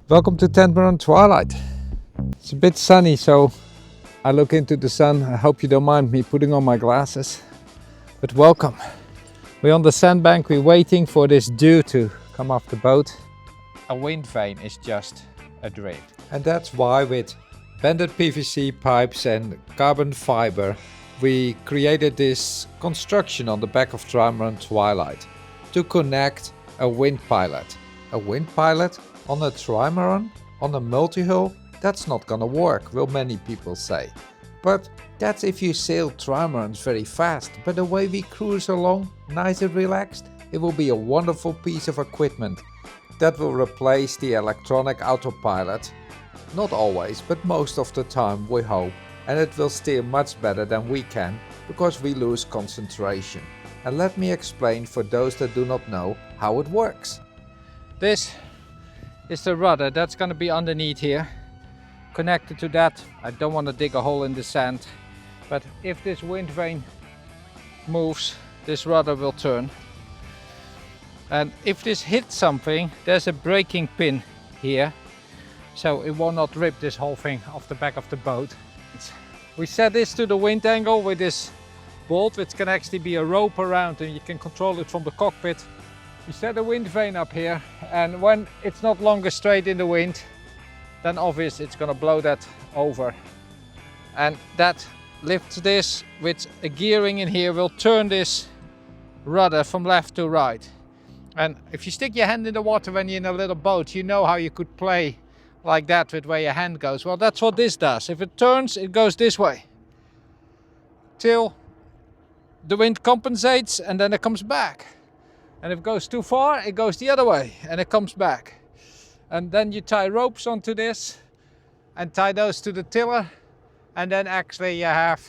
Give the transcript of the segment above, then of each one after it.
Welcome to Tentmaran Twilight. It's a bit sunny, so I look into the sun. I hope you don't mind me putting on my glasses. But welcome. We're on the sandbank, we're waiting for this dew to come off the boat. A wind vane is just a dream. And that's why with bended PVC pipes and carbon fiber, we created this construction on the back of Trimaran Twilight to connect a Windpilot. A Windpilot on a Trimaran, on a multihull, that's not gonna work, will many people say. But that's if you sail Trimarans very fast. But the way we cruise along, nice and relaxed, it will be a wonderful piece of equipment that will replace the electronic autopilot. Not always, but most of the time, we hope. And it will steer much better than we can, because we lose concentration. And let me explain for those that do not know how it works. This is the rudder that's going to be underneath here. Connected to that, I don't want to dig a hole in the sand, but if this wind vane moves, this rudder will turn. And if this hits something, there's a braking pin here, so it will not rip this whole thing off the back of the boat. We set this to the wind angle with this bolt, which can actually be a rope around and you can control it from the cockpit. We set a wind vane up here, and when it's not longer straight in the wind, then obviously it's gonna blow that over. And that lifts this with a gearing in here, will turn this rudder from left to right. And if you stick your hand in the water when you're in a little boat, you know how you could play like that with where your hand goes. Well, that's what this does. If it turns, it goes this way till the wind compensates, and then it comes back. And if it goes too far, it goes the other way and it comes back. And then you tie ropes onto this and tie those to the tiller, and then actually you have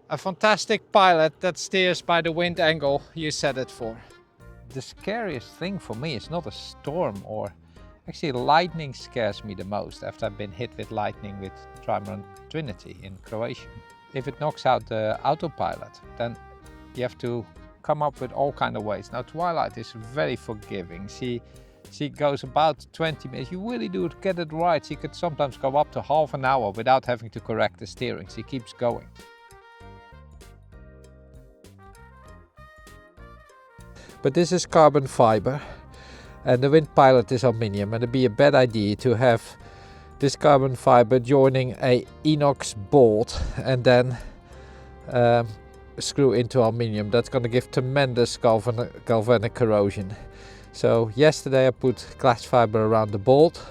a fantastic pilot that steers by the wind angle you set it for. The scariest thing for me is not a storm, or actually lightning scares me the most after I've been hit with lightning with Trimaran Trinity in Croatia. If it knocks out the autopilot, then you have to come up with all kind of ways. Now Twilight is very forgiving. She goes about 20 minutes. You really do get it right. She could sometimes go up to half an hour without having to correct the steering. She keeps going. But this is carbon fiber and the Windpilot is aluminium, and it'd be a bad idea to have this carbon fiber joining a inox bolt and then screw into aluminium. That's going to give tremendous galvanic corrosion. So yesterday I put glass fiber around the bolt,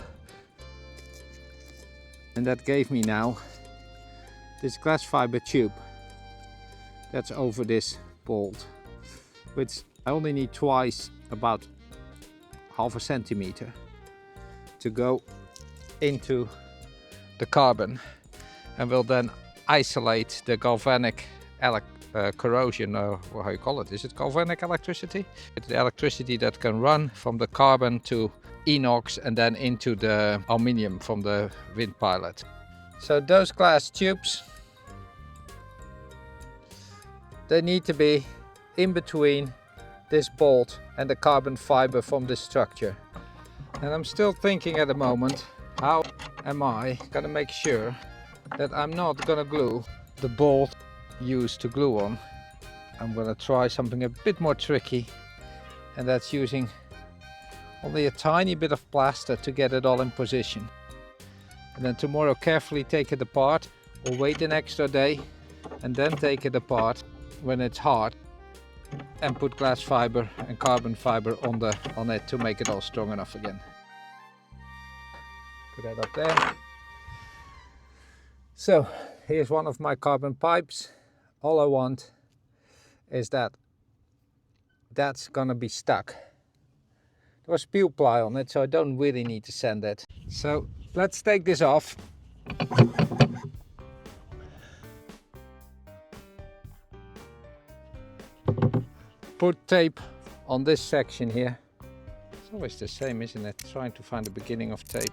and that gave me now this glass fiber tube that's over this bolt, which I only need twice about half a centimeter to go into the carbon, and will then isolate the galvanic corrosion, or how you call it. Is it galvanic electricity? It's the electricity that can run from the carbon to inox and then into the aluminium from the Windpilot. So those glass tubes, they need to be in between this bolt and the carbon fiber from the structure. And I'm still thinking at the moment, how am I gonna make sure that I'm not gonna glue the bolt used to glue on. I'm gonna try something a bit more tricky, and that's using only a tiny bit of plaster to get it all in position. And then tomorrow carefully take it apart, or wait an extra day and then take it apart when it's hard, and put glass fiber and carbon fiber on it to make it all strong enough again. Put that up there. So here's one of my carbon pipes. All I want is that's gonna be stuck. There was peel ply on it, so I don't really need to sand it. So let's take this off. Put tape on this section here. It's always the same, isn't it? Trying to find the beginning of tape.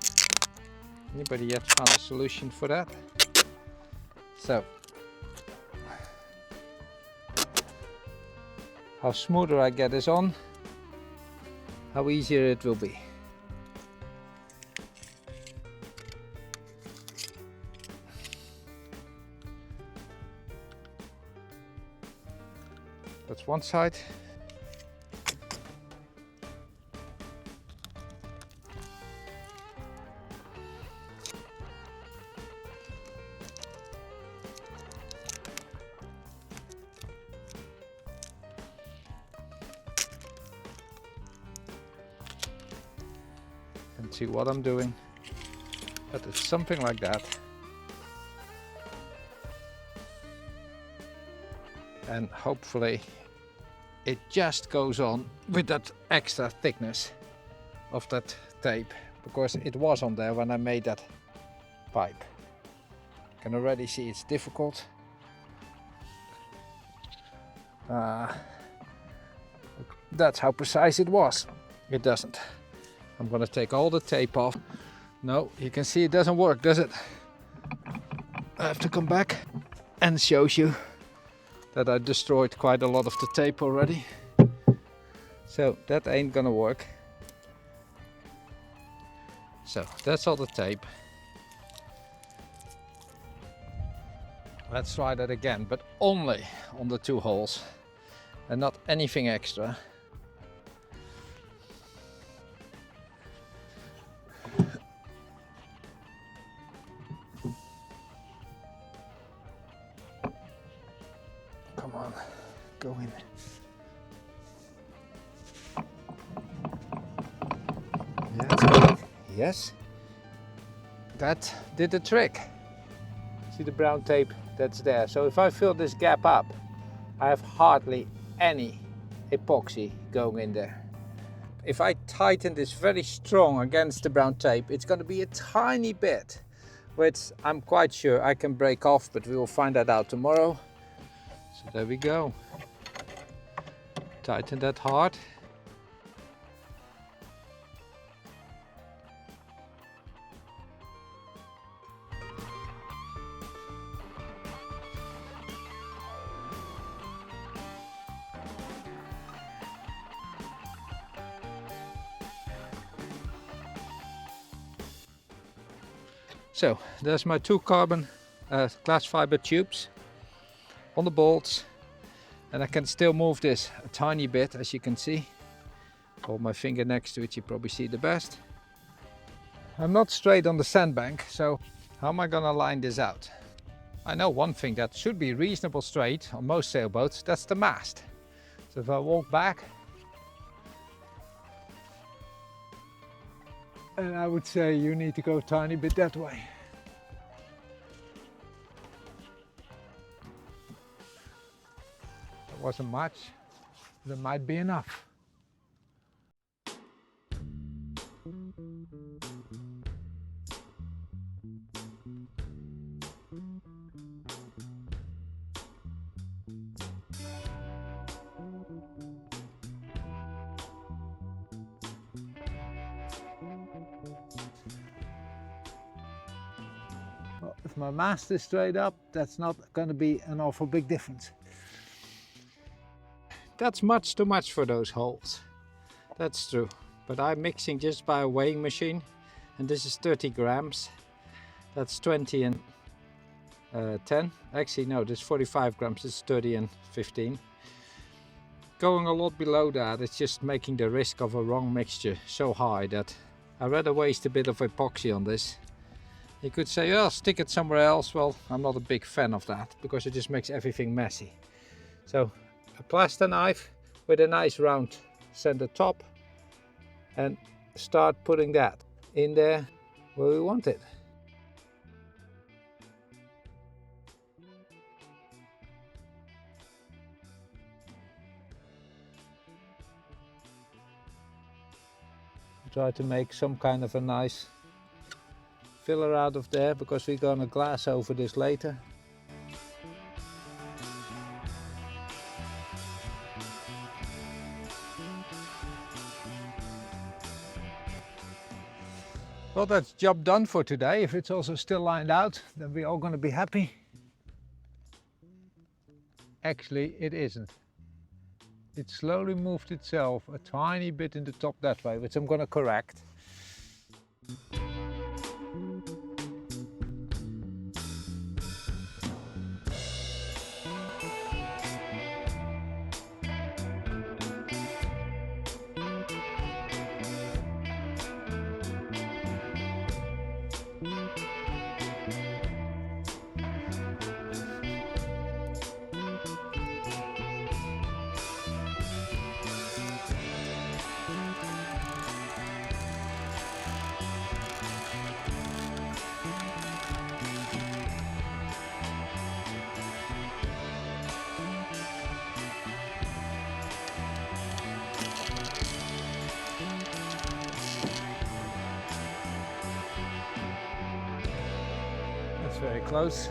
Anybody yet found a solution for that? So how smoother I get this on, how easier it will be. That's one side. And see what I'm doing. But it's something like that. And hopefully it just goes on with that extra thickness of that tape, because it was on there when I made that pipe. You can already see it's difficult. That's how precise it was. It doesn't. I'm gonna take all the tape off. No, you can see it doesn't work, does it? I have to come back and show you that I destroyed quite a lot of the tape already. So that ain't gonna work. So that's all the tape. Let's try that again, but only on the 2 holes and not anything extra. Come on, go in. Yes, that did the trick. See the brown tape that's there. So if I fill this gap up, I have hardly any epoxy going in there. If I tighten this very strong against the brown tape, it's going to be a tiny bit, which I'm quite sure I can break off, but we will find that out tomorrow. So there we go. Tighten that hard. So there's my 2 carbon glass fiber tubes on the bolts, and I can still move this a tiny bit, as you can see. Hold my finger next to it, you probably see the best. I'm not straight on the sandbank, so how am I gonna line this out? I know one thing that should be reasonable straight on most sailboats, that's the mast. So if I walk back, and I would say you need to go a tiny bit that way. That wasn't much, that might be enough. Well, if my mast is straight up, that's not going to be an awful big difference. That's much too much for those holes. That's true. But I'm mixing just by a weighing machine, and this is 30 grams. That's 20 and 10. Actually, no, this is 45 grams. It's 30 and 15. Going a lot below that, it's just making the risk of a wrong mixture so high that I'd rather waste a bit of epoxy on this. You could say, oh, stick it somewhere else. Well, I'm not a big fan of that because it just makes everything messy. So a plaster knife with a nice round center top, and start putting that in there where we want it. Try to make some kind of a nice filler out of there, because we're gonna glass over this later. Well, that's job done for today. If it's also still lined out, then we're all gonna be happy. Actually, it isn't. It slowly moved itself a tiny bit in the top that way, which I'm gonna correct. very close.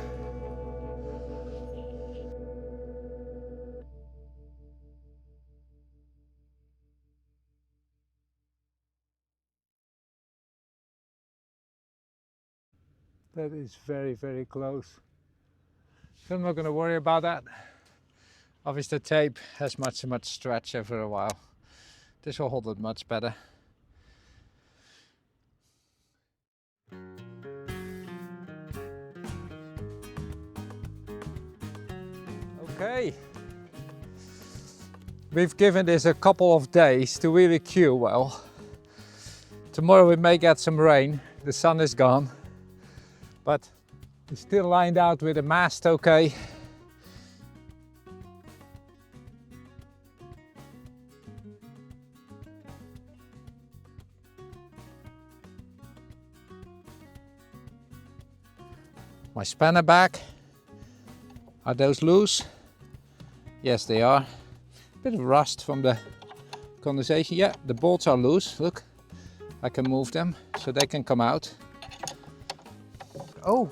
That is very, very close. So I'm not going to worry about that. Obviously the tape has much stretch over a while. This will hold it much better. Okay. We've given this a couple of days to really cure well. Tomorrow we may get some rain. The sun is gone. But it's still lined out with a mast, okay. My spanner back. Are those loose? Yes, they are. Bit of rust from the condensation. Yeah, the bolts are loose. Look, I can move them so they can come out. Oh!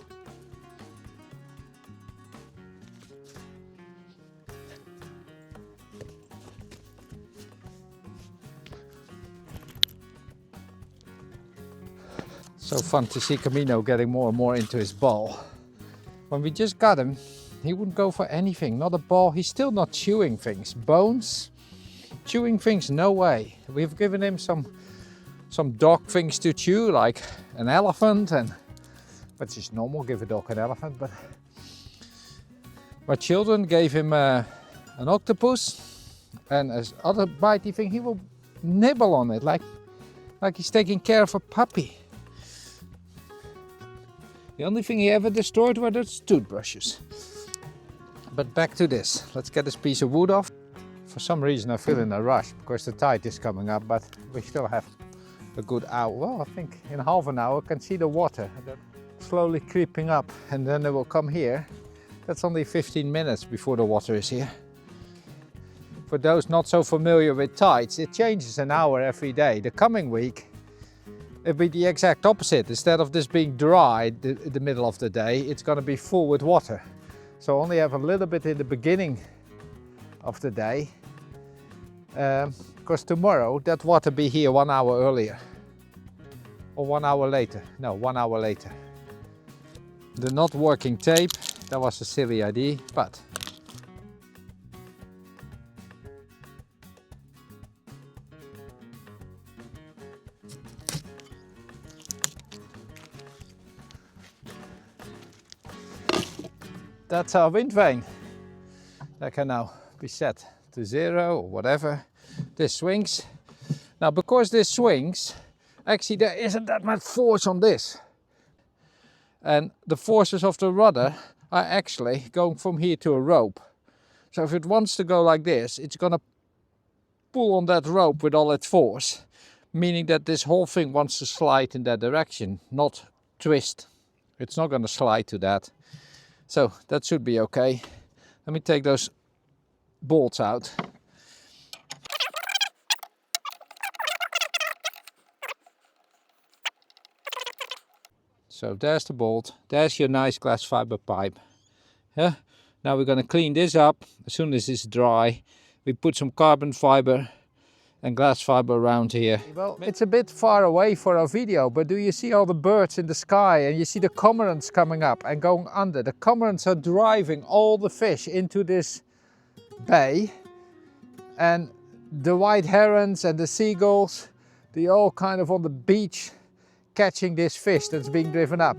So fun to see Camino getting more and more into his ball. When we just got him, he wouldn't go for anything, not a ball. He's still not chewing things. Bones, chewing things, no way. We've given him some dog things to chew, like an elephant, and which is normal, give a dog an elephant, but my children gave him an octopus and as other bitey thing. He will nibble on it like he's taking care of a puppy. The only thing he ever destroyed were those toothbrushes. But back to this. Let's get this piece of wood off. For some reason I feel in a rush because the tide is coming up, but we still have a good hour. Well, I think in half an hour I can see the water slowly creeping up, and then it will come here. That's only 15 minutes before the water is here. For those not so familiar with tides, it changes an hour every day. The coming week it'll be the exact opposite. Instead of this being dry the middle of the day, it's going to be full with water. So only have a little bit in the beginning of the day, because tomorrow that water be here 1 hour earlier, or 1 hour later. No, 1 hour later. The not working tape, that was a silly idea, but that's our wind vane. That can now be set to 0 or whatever. This swings. Now because this swings, actually there isn't that much force on this. And the forces of the rudder are actually going from here to a rope. So if it wants to go like this, it's gonna pull on that rope with all its force, meaning that this whole thing wants to slide in that direction, not twist. It's not gonna slide to that. So that should be okay. Let me take those bolts out. So there's the bolt, there's your nice glass fiber pipe. Yeah? Now we're going to clean this up. As soon as it's dry, we put some carbon fiber and glass fiber around here. Well, it's a bit far away for our video, but do you see all the birds in the sky, and you see the cormorants coming up and going under? The cormorants are driving all the fish into this bay, and the white herons and the seagulls, they're all kind of on the beach catching this fish that's being driven up.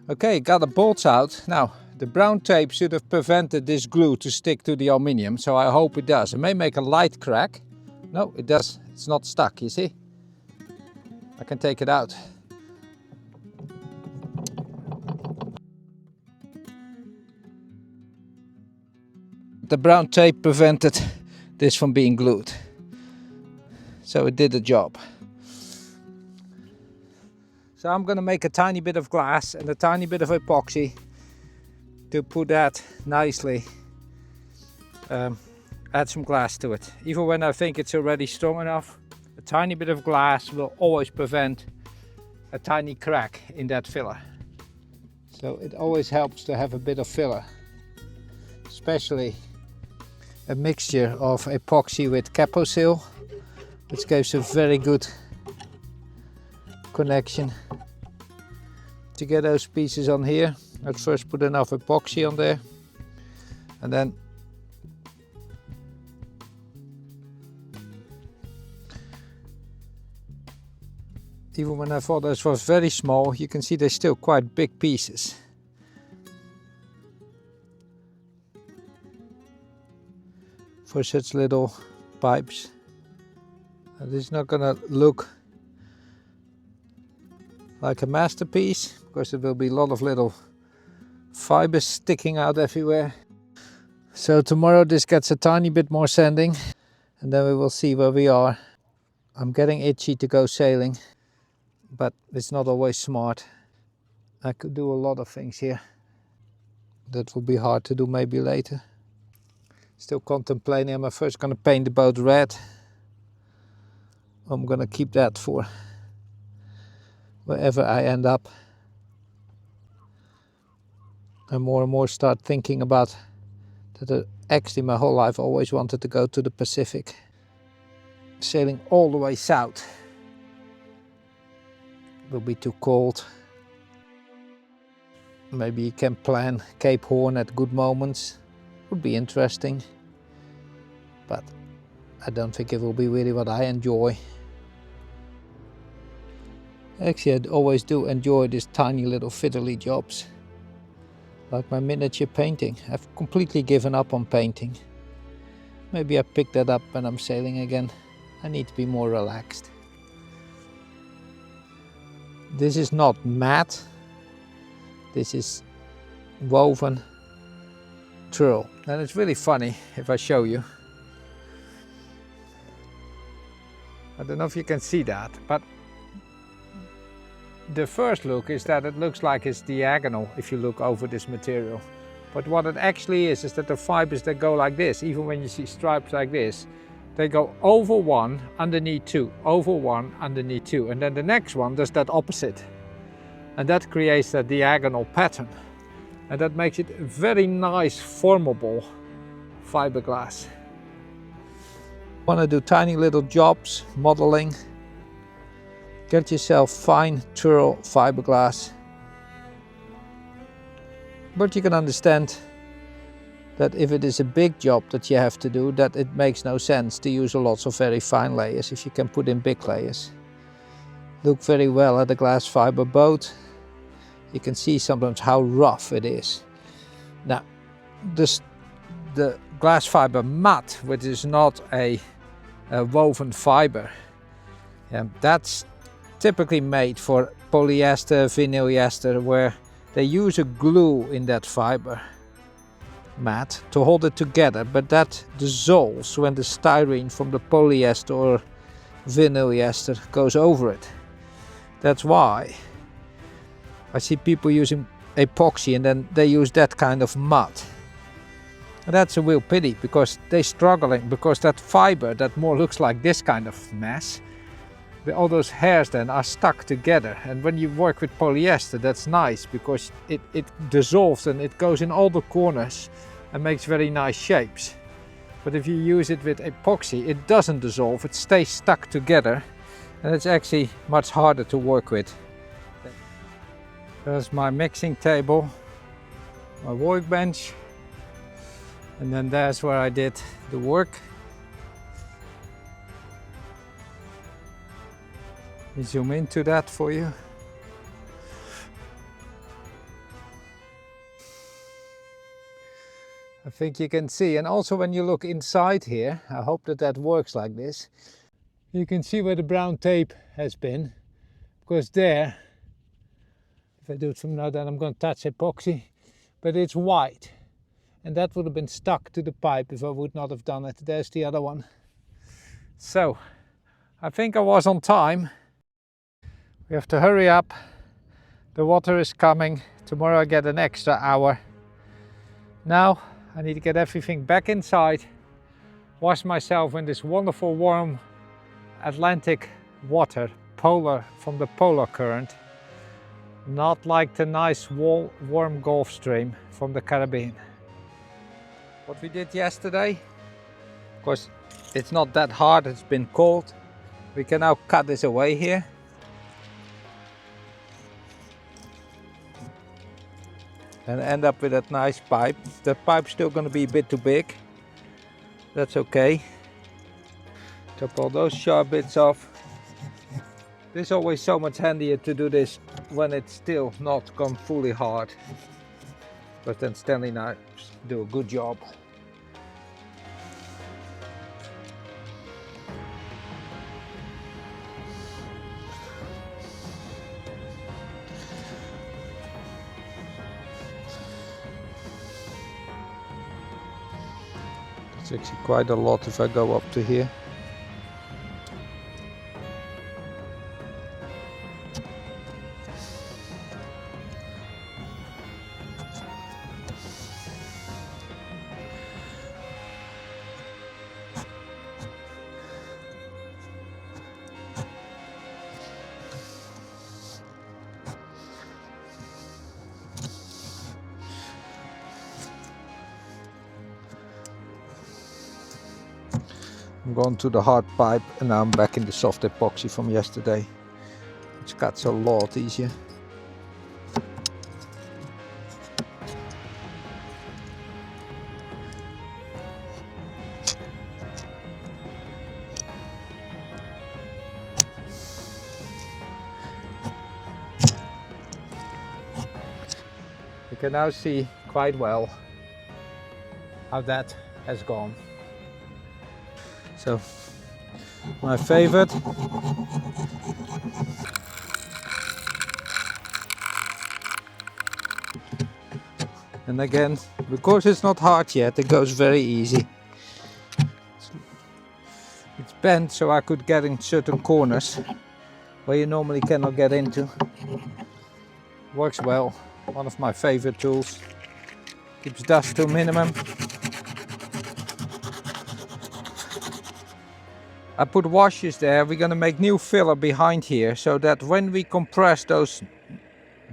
Okay, got the bolts out. Now, the brown tape should have prevented this glue to stick to the aluminium, so I hope it does. It may make a light crack. No, it does. It's not stuck, you see? I can take it out. The brown tape prevented this from being glued. So it did the job. So I'm going to make a tiny bit of glass and a tiny bit of epoxy to put that nicely add some glass to it. Even when I think it's already strong enough, a tiny bit of glass will always prevent a tiny crack in that filler. So it always helps to have a bit of filler, especially a mixture of epoxy with Caposil, which gives a very good connection. To get those pieces on here, I'd first put enough epoxy on there, and then even when I thought this was very small, you can see they're still quite big pieces. For such little pipes. And it's not gonna look like a masterpiece, because there will be a lot of little fibers sticking out everywhere. So tomorrow this gets a tiny bit more sanding, and then we will see where we are. I'm getting itchy to go sailing, but it's not always smart. I could do a lot of things here. That will be hard to do maybe later. Still contemplating, am I first going to paint the boat red? I'm going to keep that for wherever I end up. And more start thinking about that actually my whole life I always wanted to go to the Pacific. Sailing all the way south will be too cold. Maybe you can plan Cape Horn at good moments. Would be interesting, but I don't think it will be really what I enjoy. Actually, I always do enjoy these tiny little fiddly jobs, like my miniature painting. I've completely given up on painting. Maybe I pick that up when I'm sailing again. I need to be more relaxed. This is not matte, this is woven twirl. And it's really funny if I show you. I don't know if you can see that, but the first look is that it looks like it's diagonal if you look over this material. But what it actually is that the fibers that go like this, even when you see stripes like this, they go over one, underneath two, over one, underneath two, and then the next one does that opposite. And that creates a diagonal pattern. And that makes it a very nice, formable fiberglass. Want to do tiny little jobs, modeling. Get yourself fine twirl fiberglass. But you can understand that if it is a big job that you have to do, that it makes no sense to use lots of very fine layers if you can put in big layers. Look very well at a glass fiber boat. You can see sometimes how rough it is. Now, the glass fiber mat, which is not a woven fiber, that's typically made for polyester, vinyl ester, where they use a glue in that fiber mat to hold it together, but that dissolves when the styrene from the polyester or vinyl ester goes over it. That's why I see people using epoxy and then they use that kind of mud. And that's a real pity, because they're struggling, because that fiber that more looks like this kind of mess, all those hairs then are stuck together. And when you work with polyester, that's nice because it dissolves and it goes in all the corners and makes very nice shapes. But if you use it with epoxy, it doesn't dissolve, it stays stuck together, and it's actually much harder to work with. There's my mixing table, my workbench, and then there's where I did the work. Let me zoom into that for you. I think you can see, and also when you look inside here, I hope that that works like this. You can see where the brown tape has been, because there, if I do it from now, then I'm going to touch epoxy, but it's white, and that would have been stuck to the pipe if I would not have done it. There's the other one. So, I think I was on time. We have to hurry up. The water is coming. Tomorrow I get an extra hour. Now I need to get everything back inside, wash myself in this wonderful warm Atlantic water, polar, from the polar current, not like the nice warm Gulf Stream from the Caribbean. What we did yesterday, of course it's not that hard, it's been cold. We can now cut this away here. And end up with that nice pipe. The pipe's still going to be a bit too big. That's okay. Chop all those sharp bits off. It's always so much handier to do this when it's still not gone fully hard. But then Stanley knives do a good job. It's actually quite a lot if I go up to here. I'm going to the hard pipe and now I'm back in the soft epoxy from yesterday, which cuts a lot easier. You can now see quite well how that has gone. So, my favorite. And again, because it's not hard yet, it goes very easy. It's bent so I could get in certain corners where you normally cannot get into. Works well, one of my favorite tools. Keeps dust to a minimum. I put washers there. We're going to make new filler behind here so that when we compress those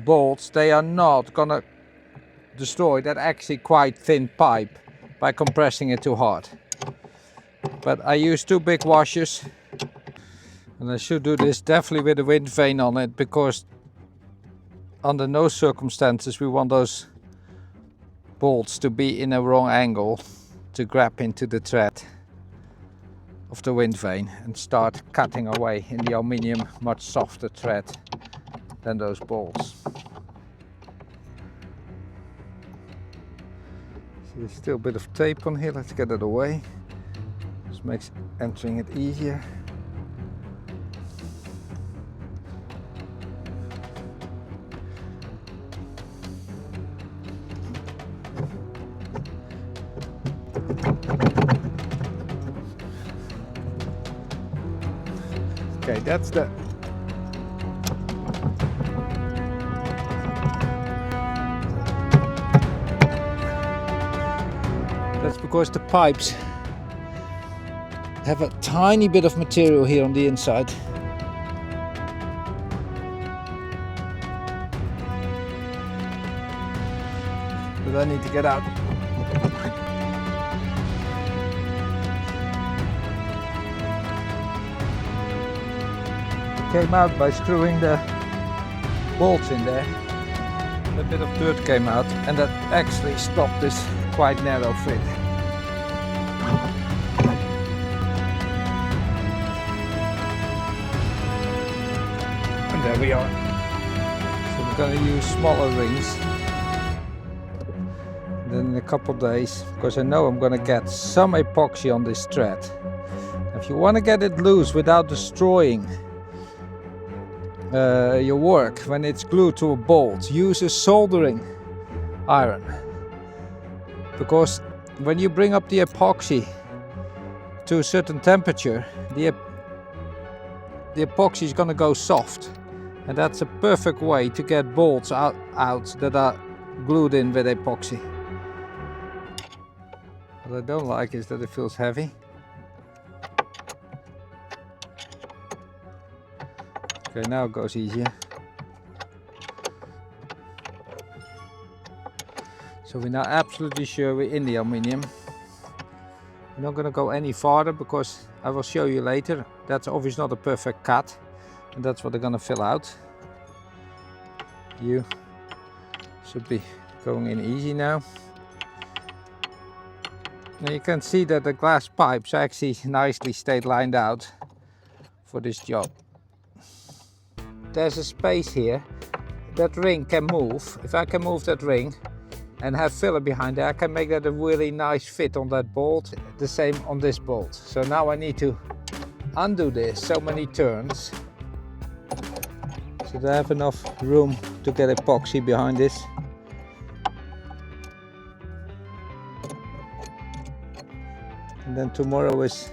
bolts, they are not going to destroy that actually quite thin pipe by compressing it too hard. But I use 2 big washers, and I should do this definitely with a wind vane on it, because under no circumstances we want those bolts to be in a wrong angle to grab into the thread of the wind vane and start cutting away in the aluminium, much softer thread than those bolts. So there's still a bit of tape on here, let's get it away. This makes entering it easier. Okay, that's the because the pipes have a tiny bit of material here on the inside. That I need to get out. Came out by screwing the bolts in there. A bit of dirt came out, and that actually stopped this quite narrow fit. And there we are. So we're going to use smaller rings. And then in a couple of days, because I know I'm going to get some epoxy on this thread. If you want to get it loose without destroying your work when it's glued to a bolt, use a soldering iron, because when you bring up the epoxy to a certain temperature, the epoxy is going to go soft, and that's a perfect way to get bolts out that are glued in with epoxy. What I don't like is that it feels heavy. Okay, now it goes easier. So we're now absolutely sure we're in the aluminium. We're not going to go any farther because I will show you later. That's obviously not a perfect cut, and that's what they're going to fill out. You should be going in easy now. Now you can see that the glass pipes actually nicely stayed lined out for this job. There's a space here. That ring can move. If I can move that ring and have filler behind there, I can make that a really nice fit on that bolt. The same on this bolt. So now I need to undo this so many turns so that I have enough room to get epoxy behind this. And then tomorrow is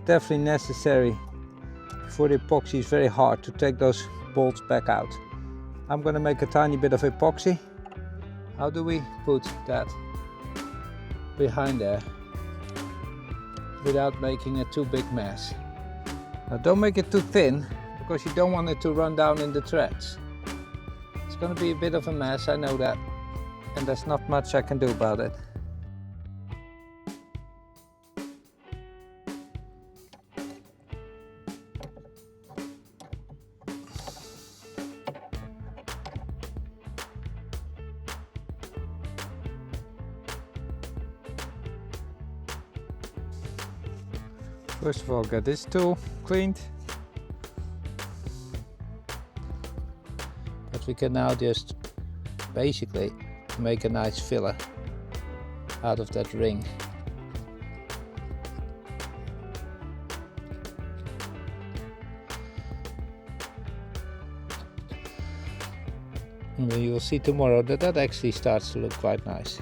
definitely necessary. For the epoxy, it's very hard to take those bolts back out. I'm going to make a tiny bit of epoxy. How do we put that behind there without making a too big mess? Now don't make it too thin because you don't want it to run down in the threads. It's going to be a bit of a mess, I know that, and there's not much I can do about it. First of all, get this tool cleaned. But we can now just basically make a nice filler out of that ring. And you'll see tomorrow that that actually starts to look quite nice.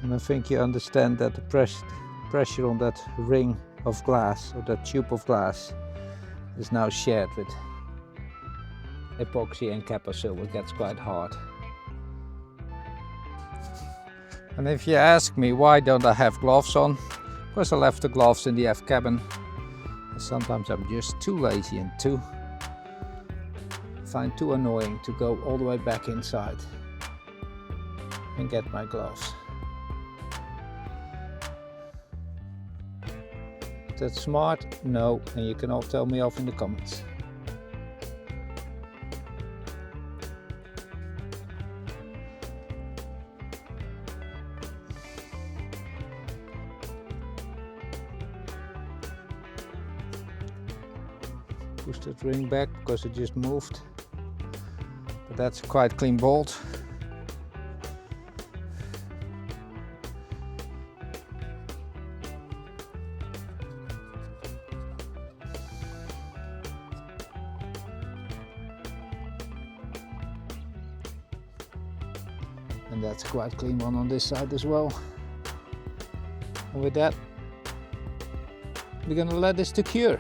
And I think you understand that the pressure on that ring of glass, or that tube of glass, is now shared with epoxy and Kappa, so it gets quite hard. And if you ask me why don't I have gloves on, because I left the gloves in the aft cabin. And sometimes I'm just too lazy and find too annoying to go all the way back inside and get my gloves. That's smart? No, and you can all tell me off in the comments. Push that ring back because it just moved, but that's a quite clean bolt. And that's a quite clean one on this side as well. And with that, we're gonna let this to cure.